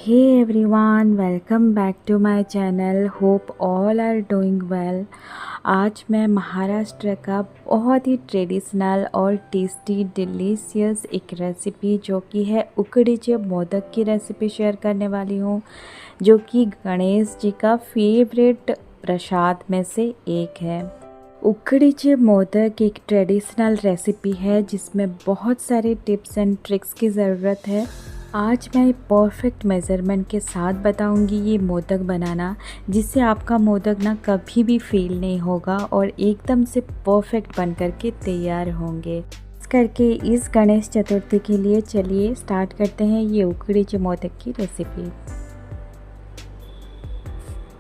Hey everyone, welcome back to my channel. Hope all are doing well. आज मैं महाराष्ट्र का बहुत ही ट्रेडिशनल और टेस्टी डिलीशियस एक रेसिपी जो कि है उकडीचे मोदक की रेसिपी शेयर करने वाली हूँ, जो कि गणेश जी का फेवरेट प्रसाद में से एक है। उकडीचे मोदक एक ट्रेडिशनल रेसिपी है जिसमें बहुत सारे टिप्स एंड ट्रिक्स की ज़रूरत है। आज मैं परफेक्ट मेज़रमेंट के साथ बताऊंगी ये मोदक बनाना, जिससे आपका मोदक ना कभी भी फेल नहीं होगा और एकदम से परफेक्ट बन कर के तैयार होंगे। इस करके इस गणेश चतुर्थी के लिए चलिए स्टार्ट करते हैं ये उकडीचे मोदक की रेसिपी।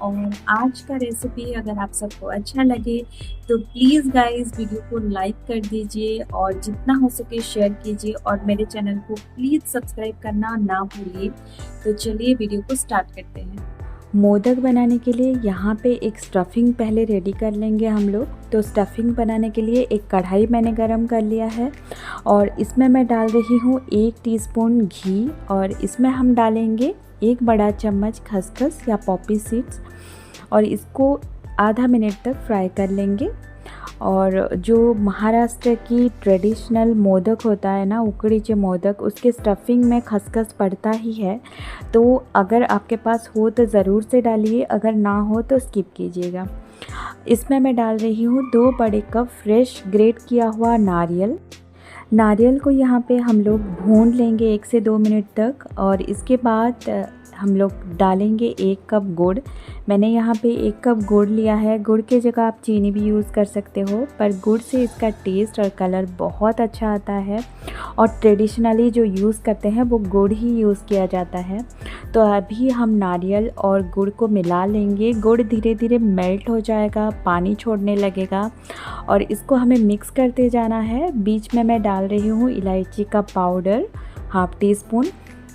और आज का रेसिपी अगर आप सबको अच्छा लगे तो प्लीज़ गाइस वीडियो को लाइक कर दीजिए और जितना हो सके शेयर कीजिए और मेरे चैनल को प्लीज़ सब्सक्राइब करना ना भूलिए। तो चलिए वीडियो को स्टार्ट करते हैं। मोदक बनाने के लिए यहाँ पे एक स्टफिंग पहले रेडी कर लेंगे हम लोग। तो स्टफिंग बनाने के लिए एक कढ़ाई मैंने गरम कर लिया है और इसमें मैं डाल रही हूँ 1 टीस्पून घी और इसमें हम डालेंगे 1 बड़ा चम्मच खसखस या पॉपी सीड्स और इसको आधा मिनट तक फ्राई कर लेंगे। और जो महाराष्ट्र की ट्रेडिशनल मोदक होता है ना, उकडीचे मोदक, उसके स्टफिंग में खसखस पड़ता ही है। तो अगर आपके पास हो तो ज़रूर से डालिए, अगर ना हो तो स्किप कीजिएगा। इसमें मैं डाल रही हूँ 2 बड़े कप फ्रेश ग्रेट किया हुआ नारियल को यहाँ पे हम लोग भून लेंगे 1 से 2 मिनट तक। और इसके बाद हम लोग डालेंगे 1 कप गुड़। मैंने यहाँ पे 1 कप गुड़ लिया है। गुड़ के जगह आप चीनी भी यूज़ कर सकते हो, पर गुड़ से इसका टेस्ट और कलर बहुत अच्छा आता है और ट्रेडिशनली जो यूज़ करते हैं वो गुड़ ही यूज़ किया जाता है। तो अभी हम नारियल और गुड़ को मिला लेंगे। गुड़ धीरे धीरे मेल्ट हो जाएगा, पानी छोड़ने लगेगा और इसको हमें मिक्स करते जाना है। बीच में मैं डाल रही हूँ इलायची का पाउडर 1/2 टीस्पून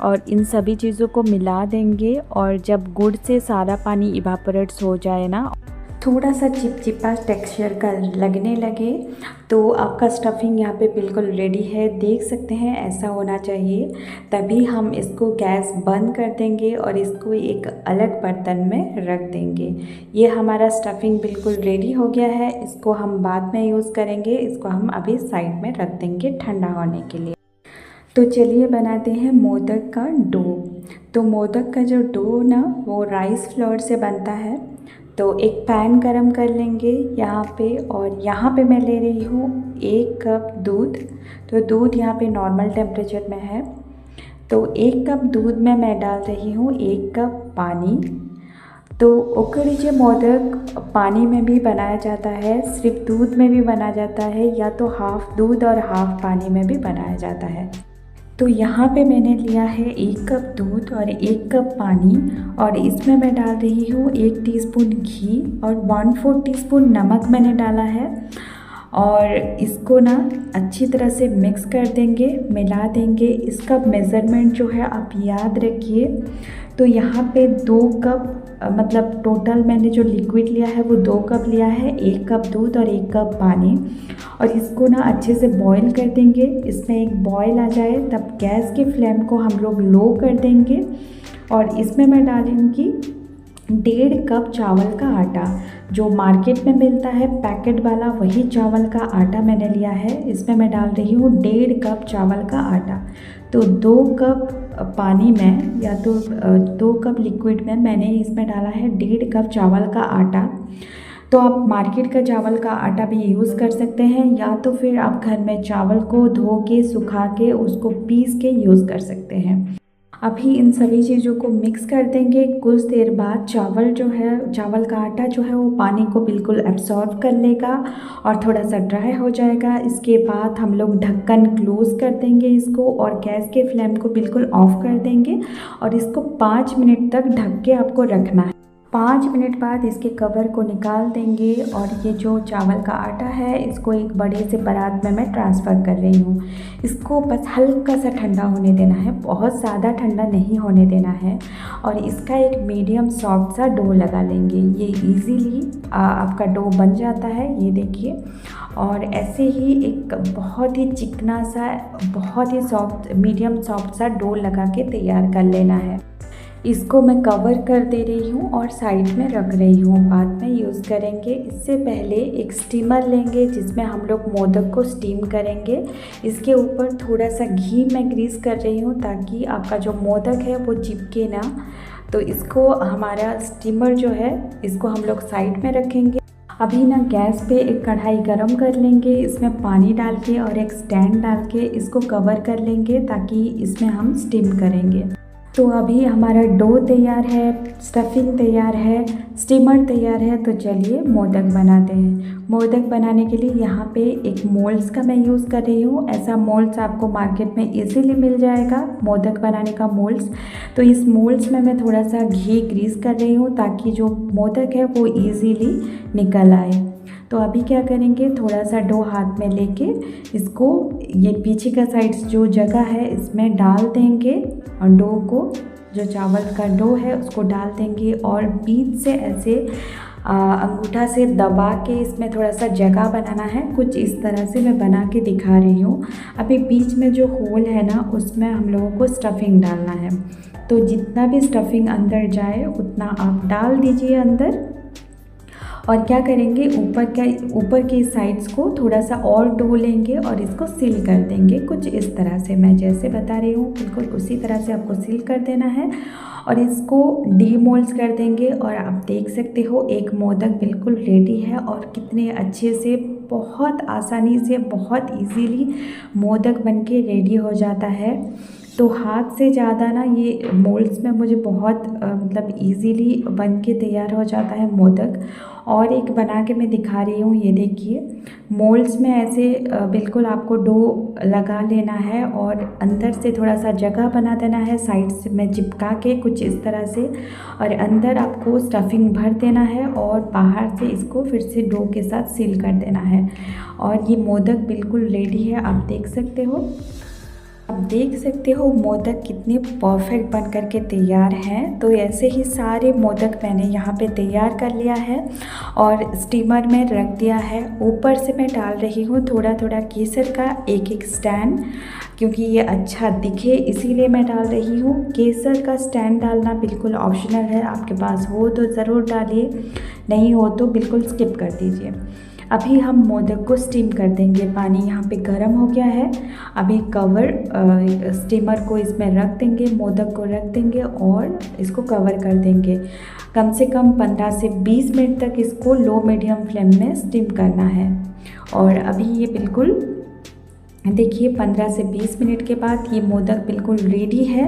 और इन सभी चीज़ों को मिला देंगे। और जब गुड़ से सारा पानी इवापोरेट्स हो जाए ना, थोड़ा सा चिपचिपा टेक्सचर का लगने लगे, तो आपका स्टफिंग यहाँ पे बिल्कुल रेडी है। देख सकते हैं ऐसा होना चाहिए। तभी हम इसको गैस बंद कर देंगे और इसको एक अलग बर्तन में रख देंगे। ये हमारा स्टफिंग बिल्कुल रेडी हो गया है। इसको हम बाद में यूज़ करेंगे। इसको हम अभी साइड में रख देंगे ठंडा होने के लिए। तो चलिए बनाते हैं मोदक का डो। तो मोदक का जो डो ना, वो राइस फ्लोर से बनता है। तो एक पैन गरम कर लेंगे यहाँ पे और यहाँ पे मैं ले रही हूँ 1 कप दूध। तो दूध यहाँ पे नॉर्मल टेम्परेचर में है। तो 1 कप दूध में मैं डाल रही हूँ 1 कप पानी। तो उकडीचे मोदक पानी में भी बनाया जाता है, सिर्फ दूध में भी बनाया जाता है, या तो हाफ़ दूध और हाफ़ पानी में भी बनाया जाता है। तो यहाँ पे मैंने लिया है 1 कप दूध और 1 कप पानी और इसमें मैं डाल रही हूँ 1 टीस्पून घी और 1/4 टीस्पून नमक मैंने डाला है। और इसको ना अच्छी तरह से मिक्स कर देंगे, मिला देंगे। इसका मेज़रमेंट जो है आप याद रखिए। तो यहाँ पे 2 कप मतलब टोटल मैंने जो लिक्विड लिया है वो 2 कप लिया है, 1 कप दूध और 1 कप पानी। और इसको ना अच्छे से बॉईल कर देंगे। इसमें एक बॉईल आ जाए तब गैस की फ्लेम को हम लोग लो कर देंगे और इसमें मैं डालूँगी 1.5 कप चावल का आटा। जो मार्केट में मिलता है पैकेट वाला, वही चावल का आटा मैंने लिया है। इसमें मैं डाल रही हूँ 1.5 कप चावल का आटा। तो 2 कप पानी में या तो 2 कप लिक्विड में मैंने इसमें डाला है 1.5 कप चावल का आटा। तो आप मार्केट का चावल का आटा भी यूज़ कर सकते हैं, या तो फिर आप घर में चावल को धो के सुखा के उसको पीस के यूज़ कर सकते हैं। अभी इन सभी चीज़ों को मिक्स कर देंगे। कुछ देर बाद चावल का आटा जो है वो पानी को बिल्कुल एब्सॉर्ब कर लेगा और थोड़ा सा ड्राई हो जाएगा। इसके बाद हम लोग ढक्कन क्लोज़ कर देंगे इसको और गैस के फ्लेम को बिल्कुल ऑफ़ कर देंगे और इसको 5 मिनट तक ढक के आपको रखना है। 5 मिनट बाद इसके कवर को निकाल देंगे और ये जो चावल का आटा है इसको एक बड़े से परात में मैं ट्रांसफ़र कर रही हूँ। इसको बस हल्का सा ठंडा होने देना है, बहुत ज़्यादा ठंडा नहीं होने देना है। और इसका एक मीडियम सॉफ्ट सा डो लगा लेंगे। ये इजीली आपका डो बन जाता है, ये देखिए। और ऐसे ही एक बहुत ही चिकना सा, बहुत ही सॉफ्ट, मीडियम सॉफ्ट सा डो लगा के तैयार कर लेना है। इसको मैं कवर कर दे रही हूँ और साइड में रख रही हूँ, बाद में यूज़ करेंगे। इससे पहले एक स्टीमर लेंगे जिसमें हम लोग मोदक को स्टीम करेंगे। इसके ऊपर थोड़ा सा घी मैं ग्रीस कर रही हूँ ताकि आपका जो मोदक है वो चिपके ना। तो इसको हमारा स्टीमर जो है इसको हम लोग साइड में रखेंगे। अभी ना गैस पे एक कढ़ाई गरम कर लेंगे, इसमें पानी डाल के और एक स्टैंड डाल के इसको कवर कर लेंगे ताकि इसमें हम स्टीम करेंगे। तो अभी हमारा डो तैयार है, स्टफिंग तैयार है, स्टीमर तैयार है। तो चलिए मोदक बनाते हैं। मोदक बनाने के लिए यहाँ पे एक मोल्ड्स का मैं यूज़ कर रही हूँ। ऐसा मोल्ड्स आपको मार्केट में इजीली मिल जाएगा, मोदक बनाने का मोल्ड्स। तो इस मोल्ड्स में मैं थोड़ा सा घी ग्रीस कर रही हूँ ताकि जो मोदक है वो इजीली निकल आए। तो अभी क्या करेंगे, थोड़ा सा डो हाथ में लेके इसको ये पीछे का साइड जो जगह है इसमें डाल देंगे और डो को, जो चावल का डो है उसको डाल देंगे और बीच से ऐसे अंगूठा से दबा के इसमें थोड़ा सा जगह बनाना है। कुछ इस तरह से मैं बना के दिखा रही हूँ। अभी बीच में जो होल है ना उसमें हम लोगों को स्टफिंग डालना है। तो जितना भी स्टफिंग अंदर जाए उतना आप डाल दीजिए अंदर। और क्या करेंगे, ऊपर के साइड्स को थोड़ा सा और डो लेंगे और इसको सील कर देंगे। कुछ इस तरह से मैं जैसे बता रही हूँ बिल्कुल उसी तरह से आपको सील कर देना है और इसको डीमोल्ड्स कर देंगे। और आप देख सकते हो एक मोदक बिल्कुल रेडी है और कितने अच्छे से, बहुत आसानी से, बहुत इजीली मोदक बनके रेडी हो जाता है। तो हाथ से ज़्यादा ना ये मोल्ड्स में मुझे बहुत मतलब इजीली बन के तैयार हो जाता है मोदक। और एक बना के मैं दिखा रही हूँ, ये देखिए मोल्ड्स में ऐसे बिल्कुल आपको डो लगा लेना है और अंदर से थोड़ा सा जगह बना देना है साइड से में चिपका के कुछ इस तरह से, और अंदर आपको स्टफिंग भर देना है और बाहर से इसको फिर से डो के साथ सील कर देना है। और ये मोदक बिल्कुल रेडी है, आप देख सकते हो। आप देख सकते हो मोदक कितने परफेक्ट बन करके तैयार हैं। तो ऐसे ही सारे मोदक मैंने यहाँ पे तैयार कर लिया है और स्टीमर में रख दिया है। ऊपर से मैं डाल रही हूँ थोड़ा थोड़ा केसर का एक स्टैंड, क्योंकि ये अच्छा दिखे इसीलिए मैं डाल रही हूँ। केसर का स्टैंड डालना बिल्कुल ऑप्शनल है, आपके पास हो तो ज़रूर डालिए, नहीं हो तो बिल्कुल स्किप कर दीजिए। अभी हम मोदक को स्टीम कर देंगे। पानी यहाँ पे गर्म हो गया है। अभी स्टीमर को इसमें रख देंगे, मोदक को रख देंगे और इसको कवर कर देंगे। कम से कम 15 से 20 मिनट तक इसको लो मीडियम फ्लेम में स्टीम करना है। और अभी ये बिल्कुल देखिए 15 से 20 मिनट के बाद ये मोदक बिल्कुल रेडी है।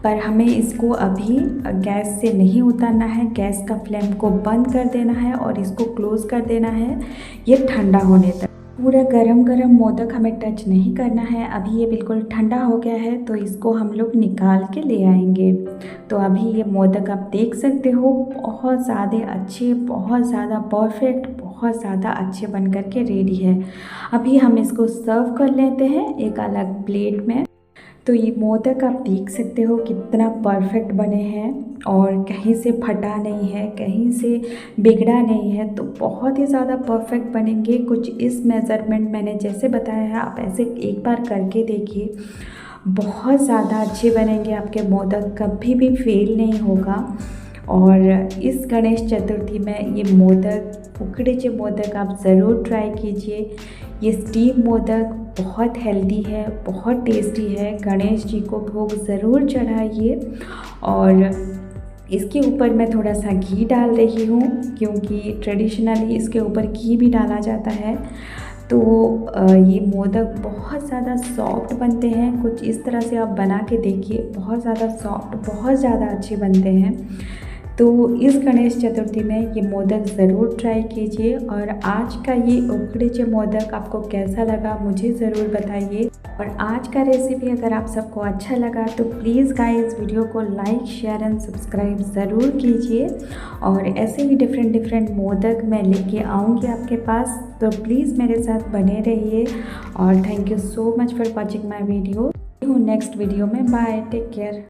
पर हमें इसको अभी गैस से नहीं उतारना है, गैस का फ्लेम को बंद कर देना है और इसको क्लोज़ कर देना है ये ठंडा होने तक। पूरा गरम गरम मोदक हमें टच नहीं करना है। अभी ये बिल्कुल ठंडा हो गया है तो इसको हम लोग निकाल के ले आएंगे। तो अभी ये मोदक आप देख सकते हो बहुत ज़्यादा अच्छे, बहुत ज़्यादा परफेक्ट, बहुत ज़्यादा अच्छे बन कर के रेडी है। अभी हम इसको सर्व कर लेते हैं एक अलग प्लेट में। तो ये मोदक आप देख सकते हो कितना परफेक्ट बने हैं और कहीं से फटा नहीं है, कहीं से बिगड़ा नहीं है। तो बहुत ही ज़्यादा परफेक्ट बनेंगे। कुछ इस मेज़रमेंट मैंने जैसे बताया है, आप ऐसे एक बार करके देखिए, बहुत ज़्यादा अच्छे बनेंगे आपके मोदक, कभी भी फेल नहीं होगा। और इस गणेश चतुर्थी में ये मोदक, उकडीचे मोदक आप ज़रूर ट्राई कीजिए। ये स्टीम मोदक बहुत हेल्दी है, बहुत टेस्टी है। गणेश जी को भोग ज़रूर चढ़ाइए। और इसके ऊपर मैं थोड़ा सा घी डाल रही हूँ क्योंकि ट्रेडिशनली इसके ऊपर घी भी डाला जाता है। तो ये मोदक बहुत ज़्यादा सॉफ्ट बनते हैं। कुछ इस तरह से आप बना के देखिए, बहुत ज़्यादा सॉफ्ट, बहुत ज़्यादा अच्छे बनते हैं। तो इस गणेश चतुर्थी में ये मोदक ज़रूर ट्राई कीजिए। और आज का ये उकडीचे मोदक आपको कैसा लगा मुझे ज़रूर बताइए। और आज का रेसिपी अगर आप सबको अच्छा लगा तो प्लीज़ गाइस वीडियो को लाइक, शेयर एंड सब्सक्राइब ज़रूर कीजिए। और ऐसे ही डिफरेंट मोदक मैं लेके आऊँगी आपके पास, तो प्लीज़ मेरे साथ बने रहिए। और thank you so much for watching my video. Next video में, बाय, टेक केयर।